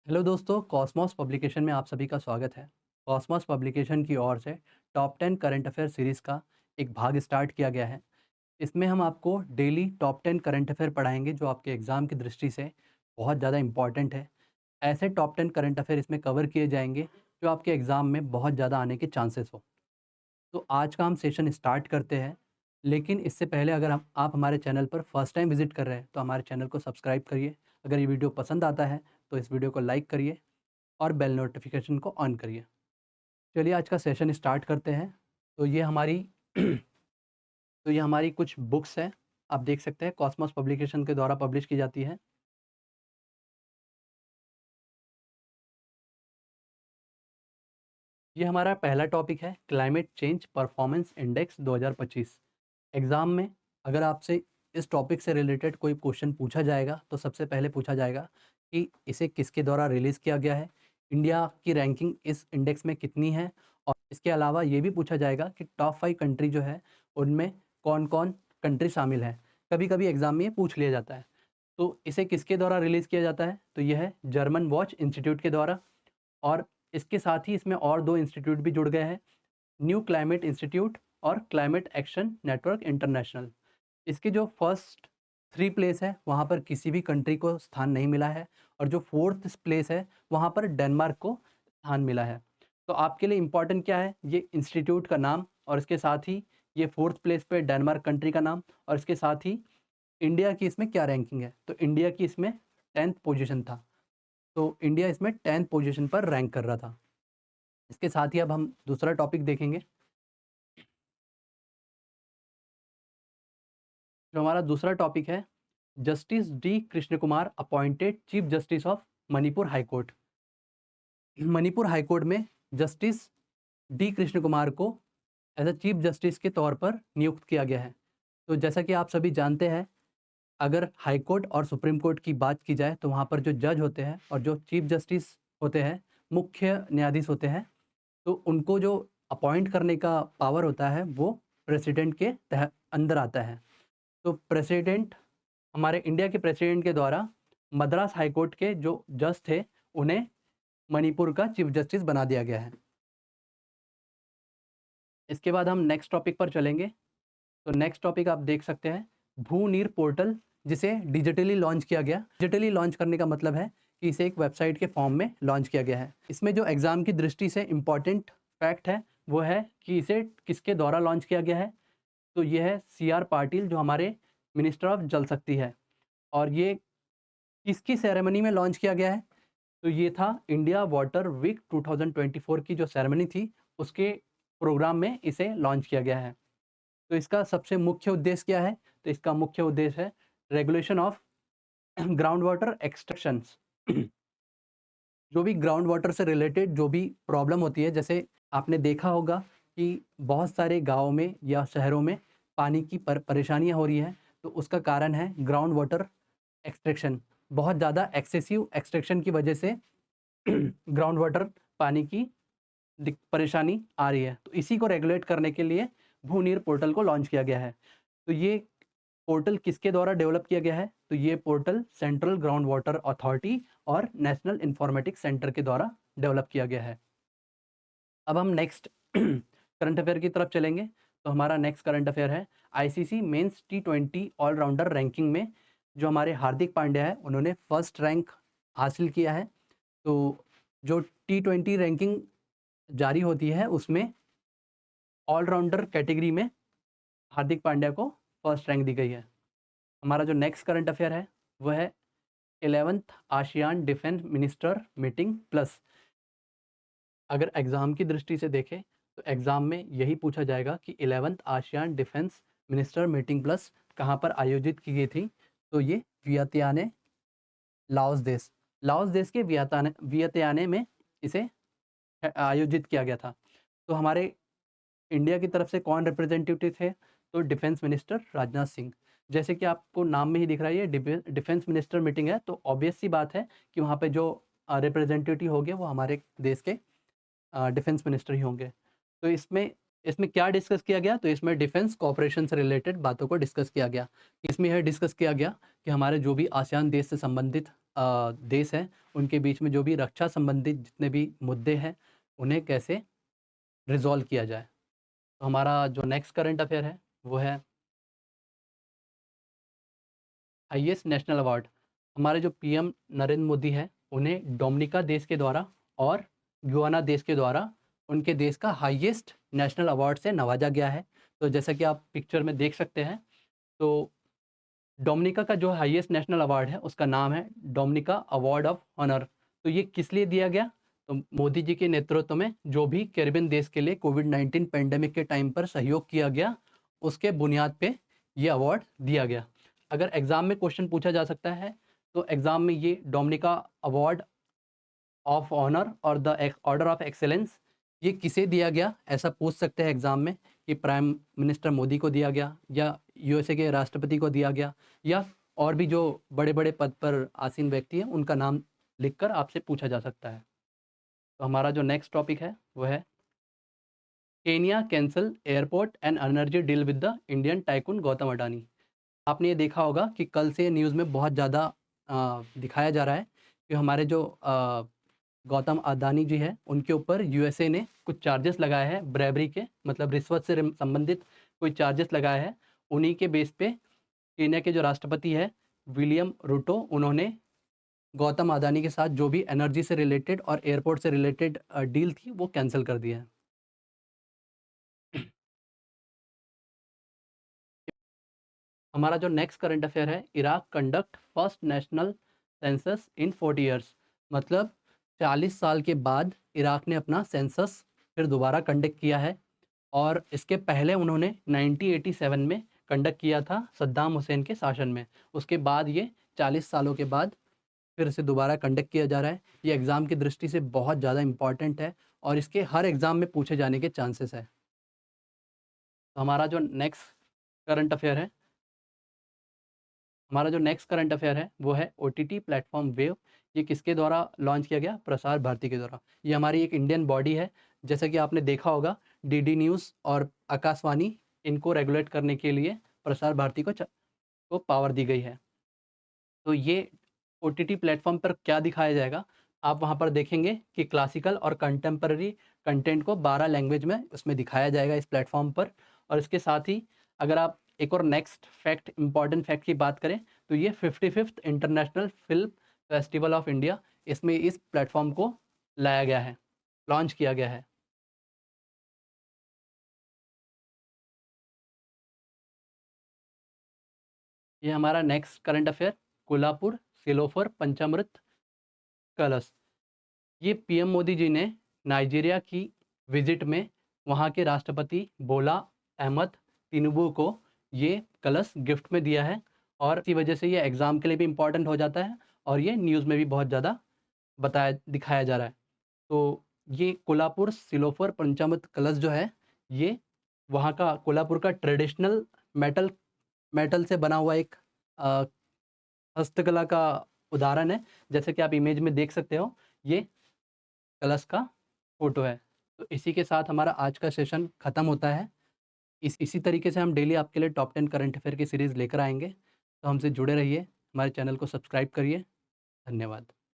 Hello दोस्तों, Cosmos publication में आप सभी का स्वागत है। कॉस्मॉस पब्लिकेशन की ओर से टॉप 10 करंट अफेयर सीरीज़ का एक भाग स्टार्ट किया गया है। इसमें हम आपको डेली टॉप 10 करंट अफेयर पढ़ाएंगे जो आपके एग्ज़ाम की दृष्टि से बहुत ज़्यादा इम्पॉर्टेंट है। ऐसे टॉप 10 करंट अफेयर इसमें कवर किए जाएंगे जो आपके एग्ज़ाम में बहुत ज़्यादा आने के चांसेस हो। तो आज का हम सेशन स्टार्ट करते हैं, लेकिन इससे पहले अगर हम आप हमारे चैनल पर फर्स्ट टाइम विज़िट कर रहे हैं तो हमारे चैनल को सब्सक्राइब करिए। अगर ये वीडियो पसंद आता है तो इस वीडियो को लाइक करिए और बेल नोटिफिकेशन को ऑन करिए। चलिए आज का सेशन स्टार्ट करते हैं। तो ये हमारी तो ये हमारी कुछ बुक्स हैं, आप देख सकते हैं कॉस्मॉस पब्लिकेशन के द्वारा पब्लिश की जाती है। ये हमारा पहला टॉपिक है climate change performance index 2025। Exam में अगर आपसे इस टॉपिक से रिलेटेड कोई क्वेश्चन पूछा जाएगा तो सबसे पहले पूछा जाएगा कि इसे किसके द्वारा रिलीज़ किया गया है, इंडिया की रैंकिंग इस इंडेक्स में कितनी है, और इसके अलावा ये भी पूछा जाएगा कि टॉप 5 कंट्री जो है उनमें कौन-कौन कंट्री शामिल है। कभी-कभी एग्ज़ाम में ये पूछ लिया जाता है। तो इसे किसके द्वारा रिलीज़ किया जाता है? तो यह है जर्मन वॉच इंस्टीट्यूट के द्वारा, और इसके साथ ही इसमें और 2 इंस्टीट्यूट भी जुड़ गए हैं, न्यू क्लाइमेट इंस्टीट्यूट और क्लाइमेट एक्शन नेटवर्क इंटरनेशनल। इसके जो फर्स्ट 3 प्लेस है, वहाँ पर किसी भी कंट्री को स्थान नहीं मिला है, और जो 4th प्लेस है, वहाँ पर डेनमार्क को स्थान मिला है। तो आपके लिए इम्पोर्टेंट क्या है? ये इंस्टीट्यूट का नाम, और इसके साथ ही ये 4th प्लेस पे डेनमार्क कंट्री का नाम, और इसके साथ ही इंडिया की इसमें क्या रैंकिंग है? तो इंडिया की इसमें 10th पोज़ीशन था। तो इंडिया इसमें 10th पोज़ीशन पर रैंक कर रहा था। इसके साथ ही अब हम दूसरा टॉपिक देखेंगे। जो हमारा दूसरा टॉपिक है, justice D Krishna Kumar appointed chief justice of Manipur high court. Manipur high court में जस्टिस डी कृष्ण कुमार को एज अ चीफ जस्टिस के तौर पर नियुक्त किया गया है। तो जैसा कि आप सभी जानते हैं, अगर हाई कोर्ट और सुप्रीम कोर्ट की बात की जाए तो वहाँ पर जो जज होते हैं और जो चीफ जस्टिस होते हैं, मुख्य न्यायाधीश होते हैं, तो उनको जो अपॉइंट करने का पावर होता है वो प्रेसिडेंट के अंदर आता है। तो प्रेसिडेंट, हमारे इंडिया के प्रेसिडेंट के द्वारा मद्रास हाई कोर्ट के जो जज थे, उन्हें मणिपुर का चीफ जस्टिस बना दिया गया है। इसके बाद हम नेक्स्ट टॉपिक पर चलेंगे। तो नेक्स्ट टॉपिक आप देख सकते हैं, भू नीर पोर्टल, जिसे डिजिटली लॉन्च किया गया। डिजिटली लॉन्च करने का मतलब है कि इसे एक वेबसाइट के फॉर्म में लॉन्च किया गया है। इसमें जो एग्ज़ाम की दृष्टि से इम्पॉर्टेंट फैक्ट है वो है कि इसे किसके द्वारा लॉन्च किया गया है। तो ये है सी आर पाटिल, जो हमारे मिनिस्टर ऑफ जल शक्ति है। और ये किसकी सेरेमनी में लॉन्च किया गया है? तो ये था इंडिया वाटर वीक 2024 की जो सेरेमनी थी, उसके प्रोग्राम में इसे लॉन्च किया गया है। तो इसका सबसे मुख्य उद्देश्य क्या है? तो इसका मुख्य उद्देश्य है regulation of ground water extractions. जो भी ग्राउंड वाटर से रिलेटेड जो भी प्रॉब्लम होती है, जैसे आपने देखा होगा कि बहुत सारे गाँव में या शहरों में पानी की परेशानियाँ हो रही हैं, तो उसका कारण है ग्राउंड वाटर एक्सट्रैक्शन। बहुत ज़्यादा एक्सेसिव एक्सट्रैक्शन की वजह से ग्राउंड वाटर पानी की परेशानी आ रही है। तो इसी को रेगुलेट करने के लिए भूनीर पोर्टल को लॉन्च किया गया है। तो ये पोर्टल किसके द्वारा डेवलप किया गया है? तो ये portal central ground water authority और नेशनल इन्फॉर्मेटिक्स सेंटर के द्वारा डेवलप किया गया है। अब हम नेक्स्ट करंट अफेयर की तरफ चलेंगे। तो हमारा नेक्स्ट करंट अफेयर है, आईसीसी मेंस टी20 ऑलराउंडर रैंकिंग में जो हमारे हार्दिक पांड्या है, उन्होंने फर्स्ट रैंक हासिल किया है। तो जो टी20 रैंकिंग जारी होती है, उसमें ऑलराउंडर कैटेगरी में हार्दिक पांड्या को फर्स्ट रैंक दी गई है। हमारा जो नेक्स्ट करंट अफेयर है वह है 11th ASEAN defence minister meeting plus. अगर एग्ज़ाम की दृष्टि से देखें तो एग्ज़ाम में यही पूछा जाएगा कि 11th ASEAN defence minister meeting plus कहाँ पर आयोजित की गई थी? तो ये वियतनाम, लाओस देश, लाओस देश के वियतनाम में इसे आयोजित किया गया था। तो हमारे इंडिया की तरफ से कौन रिप्रेजेंटेटिव थे? तो डिफेंस मिनिस्टर राजनाथ सिंह। जैसे कि आपको नाम में ही दिख रहा है, ये डिफेंस मिनिस्टर मीटिंग है, तो ऑब्वियस सी बात है कि वहाँ पे जो रिप्रेजेंटेटिव होंगे वो हमारे देश के डिफेंस मिनिस्टर ही होंगे। तो इसमें इसमें क्या डिस्कस किया गया? तो इसमें डिफेंस कोऑपरेशन से रिलेटेड बातों को डिस्कस किया गया। इसमें यह डिस्कस किया गया कि हमारे जो भी आसियान देश से संबंधित देश हैं उनके बीच में जो भी रक्षा संबंधित जितने भी मुद्दे हैं उन्हें कैसे रिजॉल्व किया जाए। तो हमारा जो नेक्स्ट करंट अफेयर है वो है हाईएस्ट नेशनल अवार्ड। हमारे जो पीएम नरेंद्र मोदी हैं उन्हें डोमिनिका देश के द्वारा और गुयाना देश के द्वारा उनके देश का हाईएस्ट नेशनल अवार्ड से नवाजा गया है। तो जैसा कि आप पिक्चर में देख सकते हैं, तो डोमिनिका का जो हाईएस्ट नेशनल अवार्ड है उसका नाम है डोमिनिका अवार्ड ऑफ ऑनर। तो ये किस लिए दिया गया? तो मोदी जी के नेतृत्व में जो भी कैरिबियन देश के लिए कोविड-19 पैंडेमिक के टाइम पर सहयोग किया गया, उसके बुनियाद पे ये अवार्ड दिया गया। अगर एग्ज़ाम में क्वेश्चन पूछा जा सकता है, तो एग्ज़ाम में ये डोमिनिका अवार्ड ऑफ ऑनर और द ऑर्डर ऑफ एक्सीलेंस ये किसे दिया गया, ऐसा पूछ सकते हैं एग्ज़ाम में कि प्राइम मिनिस्टर मोदी को दिया गया या यूएसए के राष्ट्रपति को दिया गया या और भी जो बड़े-बड़े पद पर आसीन व्यक्ति हैं उनका नाम लिखकर आपसे पूछा जा सकता है। तो हमारा जो नेक्स्ट टॉपिक है वो है Kenya cancel airport and energy deal with the Indian tycoon Gautam Adani. आपने ये देखा होगा कि कल से न्यूज़ में बहुत ज़्यादा दिखाया जा रहा है कि हमारे जो गौतम अडानी जी हैं उनके ऊपर यूएसए ने कुछ चार्जेस लगाए हैं ब्रेबरी के, मतलब रिश्वत से संबंधित कोई चार्जेस लगाए हैं। उन्हीं के बेस पे केन्या के जो राष्ट्रपति हैं विलियम रूटो, उन्होंने गौतम अडानी के साथ जो भी एनर्जी से रिलेटेड और एयरपोर्ट से रिलेटेड डील थी वो कैंसिल कर दी है। हमारा जो नेक्स्ट करंट अफेयर है, Iraq conduct first national census इन 40 ईयर्स। मतलब 40 साल के बाद इराक ने अपना सेंसस फिर दोबारा कंडक्ट किया है और इसके पहले उन्होंने 1987 में कंडक्ट किया था सद्दाम हुसैन के शासन में। उसके बाद ये 40 सालों के बाद फिर से दोबारा कंडक्ट किया जा रहा है। ये एग्ज़ाम की दृष्टि से बहुत ज़्यादा इम्पॉर्टेंट है और इसके हर एग्ज़ाम में पूछे जाने के चांसेस है। तो हमारा जो नेक्स्ट करंट अफेयर है वो है ओटीटी प्लेटफॉर्म वेव। ये किसके द्वारा लॉन्च किया गया? प्रसार भारती के द्वारा। ये हमारी एक इंडियन बॉडी है, जैसा कि आपने देखा होगा डीडी न्यूज़ और आकाशवाणी, इनको रेगुलेट करने के लिए प्रसार भारती को पावर दी गई है। तो ये ओटीटी प्लेटफॉर्म पर क्या दिखाया जाएगा? आप वहाँ पर देखेंगे कि क्लासिकल और कंटेम्पररी कंटेंट को 12 लैंग्वेज में उसमें दिखाया जाएगा इस प्लेटफॉर्म पर। और इसके साथ ही अगर आप एक और नेक्स्ट फैक्ट, इम्पॉर्टेंट फैक्ट की बात करें, तो ये 55th international film festival of India, इसमें इस प्लेटफॉर्म को लाया गया है, लॉन्च किया गया है। ये हमारा नेक्स्ट करंट अफेयर, कोल्हापुर सिलोफर पंचामृत कलश। ये पीएम मोदी जी ने नाइजीरिया की विजिट में वहाँ के राष्ट्रपति बोला अहमद तिनुबू को ये कलश गिफ्ट में दिया है और इसी वजह से ये एग्ज़ाम के लिए भी इम्पॉर्टेंट हो जाता है और ये न्यूज़ में भी बहुत ज़्यादा दिखाया जा रहा है। तो ये कोल्हापुर सिलोफर पंचामृत कलश जो है, ये वहाँ का कोल्हापुर का ट्रेडिशनल मेटल मेटल से बना हुआ एक अ, हस्तकला का उदाहरण है। जैसे कि आप इमेज में देख सकते हो, ये कलश का फ़ोटो है। तो इसी के साथ हमारा आज का सेशन ख़त्म होता है। इसी तरीके से हम डेली आपके लिए टॉप 10 करंट अफ़ेयर की सीरीज़ लेकर आएँगे। तो हमसे जुड़े रहिए, हमारे चैनल को सब्सक्राइब करिए। धन्यवाद।